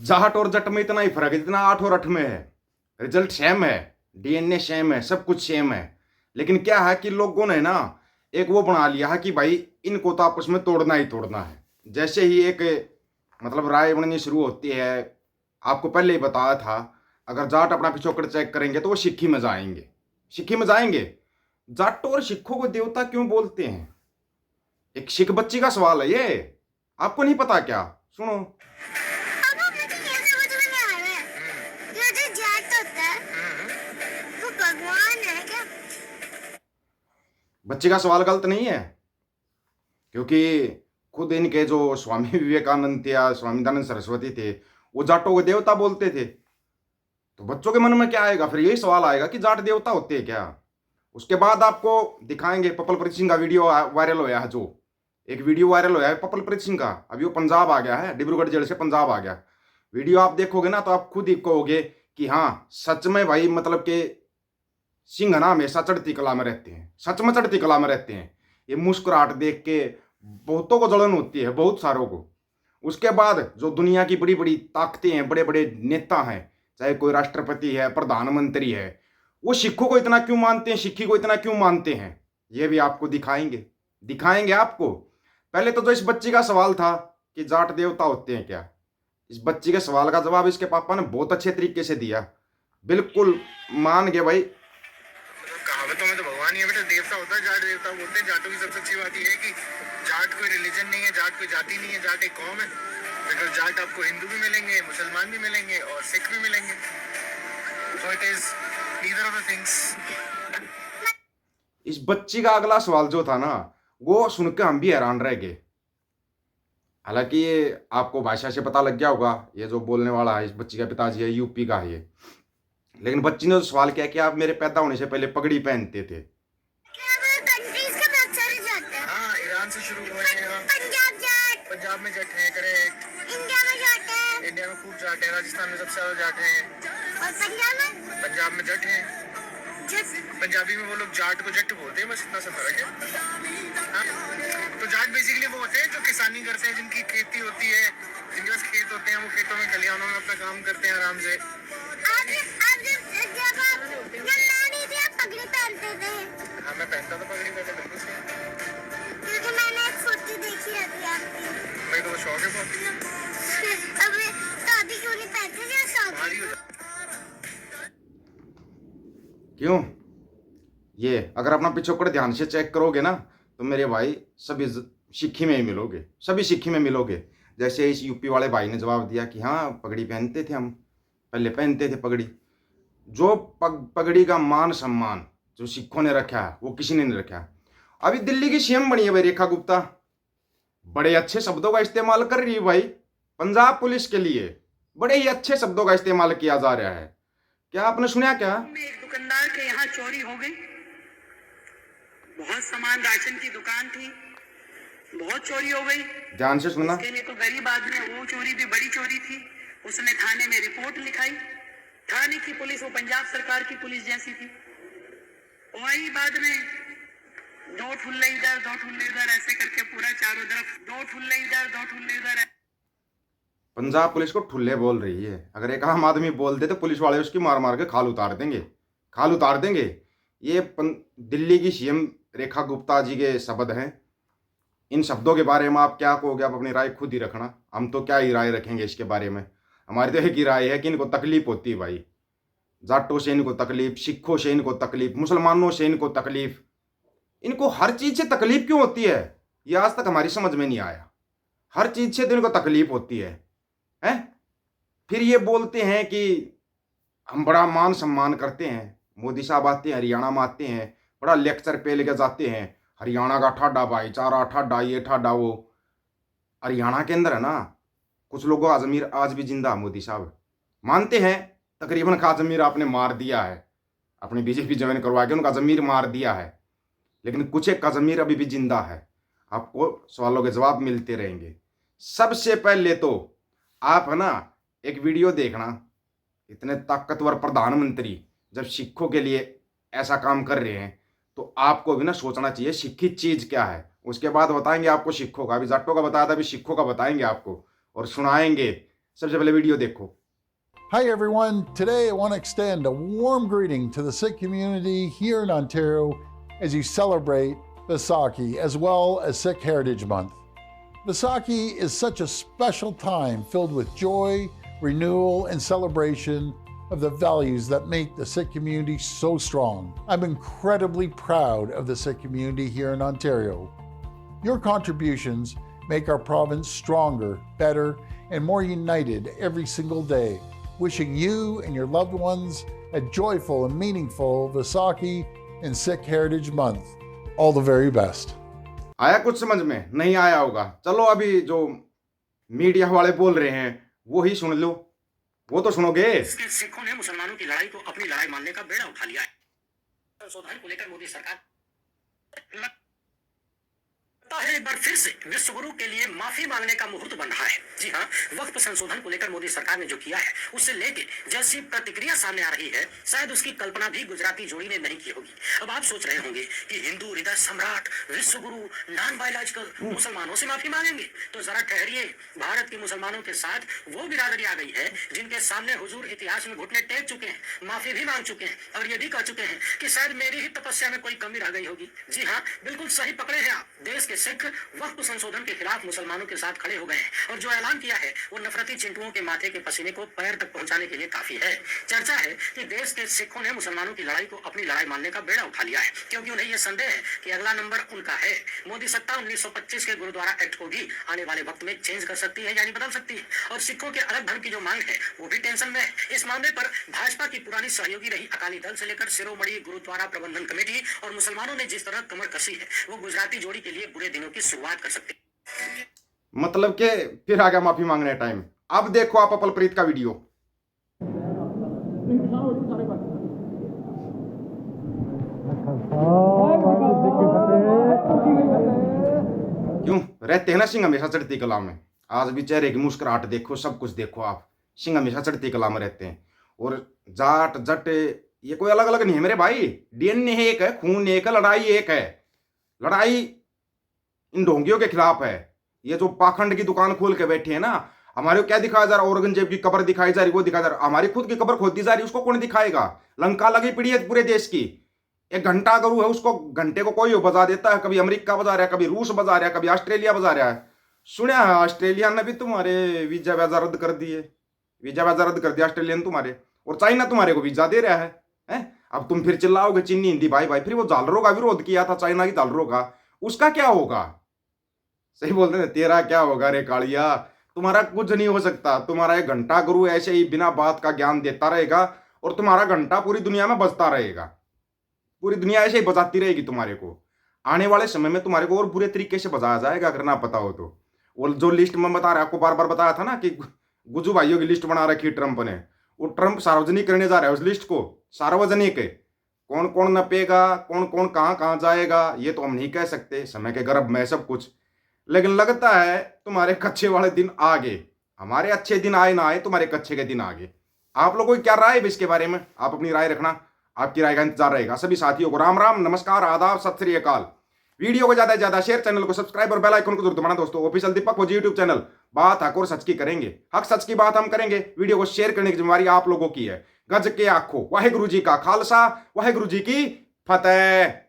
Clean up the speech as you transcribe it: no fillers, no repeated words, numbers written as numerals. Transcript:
जाट और जट में इतना ही फर्क है जितना 8 और 8 में है। रिजल्ट सेम है, डीएनए सेम है, सब कुछ सेम है। लेकिन क्या है कि लोगों ने ना एक वो बना लिया है कि भाई इनको तो आपस में तोड़ना ही तोड़ना है। जैसे ही एक मतलब राय बननी शुरू होती है, आपको पहले ही बताया था, अगर जाट अपना पिछोकड़ चेक करेंगे तो वो सिक्खी में जाएंगे, सिक्खी में जाएंगे। जाटों और सिखों को देवता क्यों बोलते हैं? एक सिख बच्ची का सवाल है ये, आपको नहीं पता क्या? सुनो। पापा मुझे ये समझ में नहीं आ रहा है, ये जो जाट होता है वो भगवान है क्या? बच्ची का सवाल गलत नहीं है, क्योंकि खुद इनके जो स्वामी विवेकानंद थे या स्वामी दयानंद सरस्वती थे, वो जाटों को देवता बोलते थे। तो बच्चों के मन में क्या आएगा? फिर यही सवाल आएगा कि जाट देवता होते हैं क्या? उसके बाद आपको दिखाएंगे, पपल प्रीत सिंह का वीडियो वायरल होया है, जो एक वीडियो वायरल होया है पपल प्रीत सिंह का। अभी वो पंजाब आ गया है, डिब्रूगढ़ जेल से पंजाब आ गया। वीडियो आप देखोगे ना तो आप खुद ही कहोगे कि हाँ सच में भाई, मतलब के सिंह ना हमेशा चढ़ती कला में रहते हैं, सच में चढ़ती कला में रहते हैं। ये मुस्कुराहट देख के बहुतों को जलन होती है, बहुत सारों को। उसके बाद जो दुनिया की बड़ी बड़ी ताकतें हैं, बड़े बड़े नेता हैं, चाहे कोई राष्ट्रपति है, प्रधानमंत्री है, वो सिखों को इतना क्यों मानते हैं, सिक्खी को इतना क्यों मानते हैं, ये भी आपको दिखाएंगे, दिखाएंगे आपको। पहले तो जो इस बच्ची का सवाल था कि जाट देवता होते हैं क्या, इस बच्ची के सवाल का जवाब इसके पापा ने बहुत अच्छे तरीके से दिया। बिल्कुल मान गए भाई। कहावतों में तो भगवान ही है बेटा, देवता होता है, जाट देवता बोलते हैं। जाटों की सबसे अच्छी बात यह है कि जाट कोई रिलीजन नहीं है, जाट कोई जाति नहीं है, जाट एक कौम है। अगर जाट आपको हिंदू भी मिलेंगे, मुसलमान भी मिलेंगे और सिख भी मिलेंगे। So it is neither of the things. इस बच्ची का अगला सवाल जो था ना, वो सुनकर हम भी हैरान रह गए। हालांकि ये आपको भाषा से पता लग गया होगा, ये जो बोलने वाला है इस बच्ची का पिताजी है, यूपी का है ये। लेकिन बच्ची ने जो सवाल किया कि आप मेरे पैदा होने से पहले पगड़ी पहनते थे। कंट्रीज के बहुत सारे जाट हैं। हाँ, ईरान से शुरू हुए हैं। पंजाब जाट, पंजाब में जट हैं, करेक्ट। इंडिया में जाट है, इंडिया में खूब जाट है, राजस्थान में सबसे ज्यादा जाट हैं। और पंजाब में जट हैं। जट पंजाबी में वो लोग जाट को जट बोलते हैं, बस इतना सा फर्क है। हाँ? तो जाट बेसिकली वो होते हैं जो किसानी करते हैं, जिनकी खेती होती है, जिनके पास खेत होते हैं, वो खेतों में खलिहानों में अपना काम करते हैं आराम से। पगड़ी पहनते थे। हाँ, मैं पहनता था पगड़ी, पहले बिल्कुल से। क्योंकि मैंने एक फोटो देखी रहती है आपकी। मेरे को तो शौक है बहुत। अभी शादी क्यों नहीं पहनते थे? शादी भारी हो जाता। क्यों? ये अगर अपना पिछोकड़ ध्यान से चेक करोगे ना तो मेरे भाई सभी सिक्खी में ही मिलोगे, सभी सिक्खी में मिलोगे। जैसे इस यूपी वाले भाई ने जवाब दिया कि हाँ पगड़ी पहनते थे, हम पहले पहनते थे पगड़ी। जो पगड़ी का मान सम्मान जो सिखों ने रखा है वो किसी ने नहीं रखा है। अभी दिल्ली की सीएम बनी है भाई रेखा गुप्ता, बड़े अच्छे शब्दों का इस्तेमाल कर रही है भाई। पंजाब पुलिस के लिए बड़े ही अच्छे शब्दों का इस्तेमाल किया जा रहा है। क्या आपने सुना क्या? एक दुकानदार के यहाँ चोरी हो गई। बहुत सामान, राशन की दुकान थी, बहुत चोरी हो गई। ध्यान से सुनना। उसके लिए तो गरीब आदमी है, वो चोरी भी बड़ी चोरी थी। उसने थाने में रिपोर्ट लिखाई। थाने की पुलिस वो पंजाब सरकार की पुलिस जैसी थी। वही बाद में दो ठुल्ले इधर दो ठुल्ले इधर ऐसे करके पूरा चारों तरफ दो ठुल्ले इधर दो ठुल्ले इधर। पंजाब पुलिस को ठुल्ले बोल रही है। अगर एक आम आदमी बोल दे तो पुलिस वाले उसकी मार मार के खाल उतार देंगे, खाल उतार देंगे। ये दिल्ली की सीएम रेखा गुप्ता जी के शब्द हैं। इन शब्दों के बारे में आप क्या कहोगे? आप अपनी राय खुद ही रखना, हम तो क्या ही राय रखेंगे इसके बारे में। हमारी तो एक ही राय है कि इनको तकलीफ होती है भाई। जाटों से इनको तकलीफ, सिखों से इनको तकलीफ, मुसलमानों से इनको तकलीफ, इनको हर चीज़ से तकलीफ क्यों होती है ये आज तक हमारी समझ में नहीं आया। हर चीज़ से तो इनको तकलीफ होती है, हैं? फिर ये बोलते हैं कि हम बड़ा मान सम्मान करते हैं। मोदी साहब आते हैं, हरियाणा में आते हैं, बड़ा लेक्चर पे लेके जाते हैं, हरियाणा का ठाडा भाईचारा, ठाडा ये ठाडा वो। हरियाणा के अंदर है ना कुछ लोगों का अजमीर आज भी जिंदा। मोदी साहब मानते हैं तकरीबन का अजमीर आपने मार दिया है, अपनी बीजेपी ज्वाइन करवा के उनका जमीर मार दिया है, लेकिन कुछ एक का जमीर अभी भी जिंदा है। आपको सवालों के जवाब मिलते रहेंगे। सबसे पहले तो आप है ना एक वीडियो देखना, इतने ताकतवर प्रधानमंत्री जब सिखों के लिए ऐसा काम कर रहे हैं तो आपको भी ना सोचना चाहिए सिक्खी चीज़ क्या है। उसके बाद बताएंगे आपको सिखों का, अभी जाटों का बताया था, अभी सिखों का बताएंगे आपको और सुनाएंगे। सबसे पहले वीडियो देखो। Hi everyone, today I want to extend a warm greeting to the Sikh community here in Ontario as you celebrate Vaisakhi as well as Sikh Heritage Month. Vaisakhi is such a special time filled with joy, renewal, and celebration of the values that make the Sikh community so strong. I'm incredibly proud of the Sikh community here in Ontario. Your contributions make our province stronger, better, and more united every single day. Wishing you and your loved ones a joyful and meaningful Vaisakhi and Sikh Heritage Month. All the very best. आया कुछ समझ में? नहीं आया होगा। चलो अभी जो मीडिया वाले बोल रहे हैं वो ही सुन लो। वो तो सुनोगे। सिखों ने मुसलमानों की लड़ाई को अपनी लड़ाई मानने का बेड़ा उठा लिया है। संशोधन को लेकर मोदी सरकार है एक बार फिर से विश्व गुरु के लिए माफी मांगने का मुहूर्त बन रहा है। जी हाँ, वक्फ संशोधन को लेकर मोदी सरकार ने जो किया है उससे लेके जैसी प्रतिक्रिया सामने आ रही है, शायद उसकी कल्पना भी गुजराती जोड़ी ने नहीं की होगी। अब आप सोच रहे होंगे कि हिंदू हृदय सम्राट विश्व गुरु नॉन बायोलॉजिकल मुसलमानों से माफी मांगेंगे, तो जरा ठहरिए। भारत के मुसलमानों के साथ वो बिरादरी आ गई है जिनके सामने हुजूर इतिहास में घुटने टेक चुके हैं, माफी भी मांग चुके हैं और ये भी कह चुके हैं कि शायद मेरी ही तपस्या में कोई कमी रह गई होगी। जी हाँ, बिल्कुल सही पकड़े हैं आप। देश के सिख वक्फ संशोधन के खिलाफ मुसलमानों के साथ खड़े हो गए हैं और जो ऐलान किया है वो नफरती चिंटुओं के माथे के पसीने को पैर तक पहुंचाने के लिए काफी है। चर्चा है कि देश के सिखों ने मुसलमानों की लड़ाई को अपनी लड़ाई मानने का बेड़ा उठा लिया है, क्योंकि उन्हें यह संदेह है कि अगला नंबर उनका है। मोदी सत्ता 1925 के गुरुद्वारा एक्ट को भी आने वाले वक्त में चेंज कर सकती है, यानी बदल सकती है। और सिखों के अलग धर्म की जो मांग है वो भी टेंशन में है। इस मामले पर भाजपा की पुरानी सहयोगी रही अकाली दल से लेकर शिरोमणि गुरुद्वारा प्रबंधन कमेटी और मुसलमानों ने जिस तरह कमर कसी है वो गुजराती जोड़ी के लिए बुरे दिनों की शुरुआत कर सकती है। मतलब के फिर आ गया माफी मांगने टाइम। अब देखो आप अपलप्रीत का वीडियो। क्यों रहते हैं ना सिंह हमेशा चढ़ती कला में। आज भी चेहरे की मुस्कुराहट देखो, सब कुछ देखो आप। सिंह हमेशा चढ़ती कला में रहते हैं। और जाट जट ये कोई अलग अलग नहीं है मेरे भाई। डीएनए एक है, खून एक है, लड़ाई एक है। लड़ाई इन ढोंगियों के खिलाफ है। ये जो पाखंड की दुकान खोल के बैठे हैं ना, हमारे को क्या दिखाया जा रहा है? औरंगजेब की कब्र दिखाई जा रही, वो दिखाया जा रहा। हमारी खुद की कब्र खोदी जा रही, उसको कौन दिखाएगा? लंका लगी पड़ी है पूरे देश की। एक घंटा गुरु है, उसको घंटे को कोई बजा देता है। कभी अमेरिका बजा रहा है, कभी रूस बजा रहा है, कभी ऑस्ट्रेलिया बजा रहा है। सुना है ऑस्ट्रेलिया ने भी तुम्हारे वीजा वीजा रद्द कर दिए। वीजा वीजा रद्द कर दिया ऑस्ट्रेलिया ने तुम्हारे। और चाइना तुम्हारे को वीजा दे रहा है। अब तुम फिर चिल्लाओगे चीनी हिंदी भाई भाई। फिर वो झालरों का विरोध किया था चाइना की झालरों का, उसका क्या होगा? सही बोलते हैं, तेरा क्या होगा रे कालिया? तुम्हारा कुछ नहीं हो सकता। तुम्हारा एक घंटा गुरु ऐसे ही बिना बात का ज्ञान देता रहेगा और तुम्हारा घंटा पूरी दुनिया में बजता रहेगा। पूरी दुनिया ऐसे ही बजाती रहेगी तुम्हारे को। आने वाले समय में तुम्हारे को और बुरे तरीके से बजाया जाएगा अगर ना पता हो तो। वो जो लिस्ट में बता रहा, आपको बार बार बताया था ना कि गुज्जू भाइयों की लिस्ट बना रखी ट्रंप ने। वो ट्रंप सार्वजनिक करने जा रहा है उस लिस्ट को। सार्वजनिक है, कौन कौन नपेगा, कौन कौन कहाँ कहाँ जाएगा, ये तो हम नहीं कह सकते। समय के गर्भ में सब कुछ। लेकिन लगता है तुम्हारे कच्चे वाले दिन आ गए। हमारे अच्छे दिन आए ना आए, तुम्हारे कच्चे के दिन आ गए। आप लोगों की क्या राय है इसके बारे में? आप अपनी राय रखना, आपकी राय का इंतजार रहेगा। सभी साथियों को राम राम, नमस्कार, आदाब, सत श्री अकाल। वीडियो को ज्यादा से ज्यादा शेयर, चैनल को सब्सक्राइब और बेल आइकन को जरूर दबाना दोस्तों। ऑफिशियल दीपक फौजी यूट्यूब चैनल, बात हक और सच की करेंगे। हक सच की बात हम करेंगे। वीडियो को शेयर करने की जिम्मेवारी आप लोगों की है। गज के आखो, वाहेगुरु जी का खालसा, वाहेगुरु जी की फतेह।